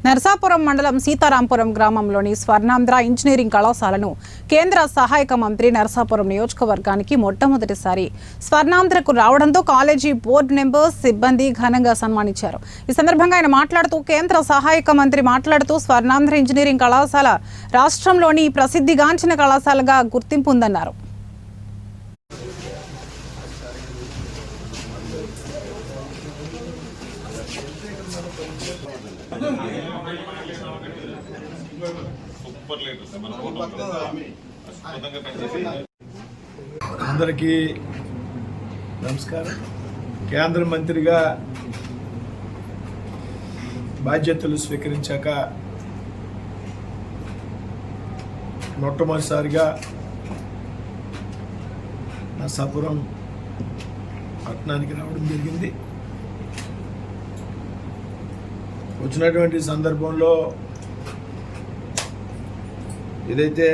నరసాపురం మండలం సీతారాంపురం గ్రామంలోని స్వర్ణాంధ్ర ఇంజనీరింగ్ కళాశాలను కేంద్ర సహాయక మంత్రి నరసాపురం నియోజకవర్గానికి మొట్టమొదటిసారి స్వర్ణాంధ్రకు రావడంతో కాలేజీ బోర్డు మెంబర్స్ సిబ్బంది ఘనంగా సన్మానించారు. ఈ సందర్భంగా ఆయన మాట్లాడుతూ కేంద్ర సహాయక మంత్రి మాట్లాడుతూ స్వర్ణాంధ్ర ఇంజనీరింగ్ కళాశాల రాష్ట్రంలోని ప్రసిద్ధిగాంచిన కళాశాలగా గుర్తింపు ఉందన్నారు. అందరికీ నమస్కారం. కేంద్ర మంత్రిగా బాధ్యతలు స్వీకరించాక మొట్టమొదటిసారిగా నరసాపురం పట్టణానికి రావడం జరిగింది. వచ్చినటువంటి సందర్భంలో ఏదైతే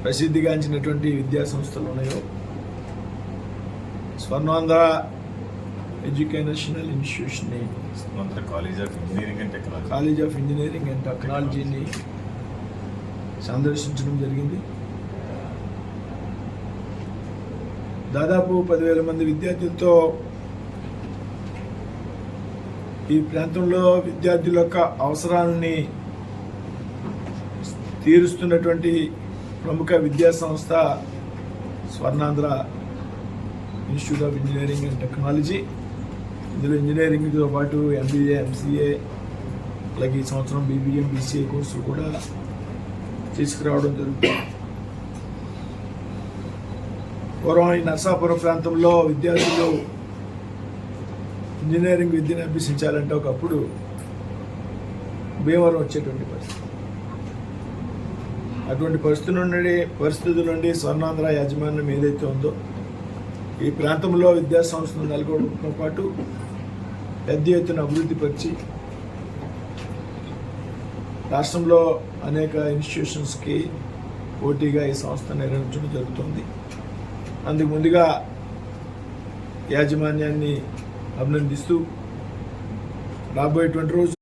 ప్రసిద్ధిగాంచినటువంటి విద్యా సంస్థలు ఉన్నాయో స్వర్ణాంధ్ర ఎడ్యుకేషనల్ ఇన్స్టిట్యూషన్ని, కాలేజ్ ఆఫ్ ఇంజనీరింగ్ అండ్ టెక్నాలజీని సందర్శించడం జరిగింది. దాదాపు 10,000 మంది విద్యార్థులతో ఈ ప్రాంతంలో విద్యార్థుల యొక్క అవసరాలని తీరుస్తున్నటువంటి ప్రముఖ విద్యా సంస్థ Swarnandhra institute of engineering and technology. ఇందులో ఇంజనీరింగ్తో పాటు MBA, MCA, అలాగే ఈ సంవత్సరం BBM, BCA కోర్సులు కూడా తీసుకురావడం జరుగుతుంది. పూర్వం ఈ నరసాపురం ప్రాంతంలో విద్యార్థులు ఇంజనీరింగ్ విద్యను అభ్యసించాలంటే ఒకప్పుడు భీమవరం వచ్చేటువంటి పరిస్థితి. అటువంటి పరిస్థితుల నుండి స్వర్ణాంధ్ర యాజమాన్యం ఏదైతే ఉందో ఈ ప్రాంతంలో విద్యా సంస్థలు నెలకొల్పడంతో పాటు పెద్ద ఎత్తున అభివృద్ధిపరిచి రాష్ట్రంలో అనేక ఇన్స్టిట్యూషన్స్కి పోటీగా ఈ సంస్థ నిర్వహించడం జరుగుతుంది. అందుకు ముందుగా యాజమాన్యాన్ని అభినందిస్తూ రాబోయేటువంటి రోజు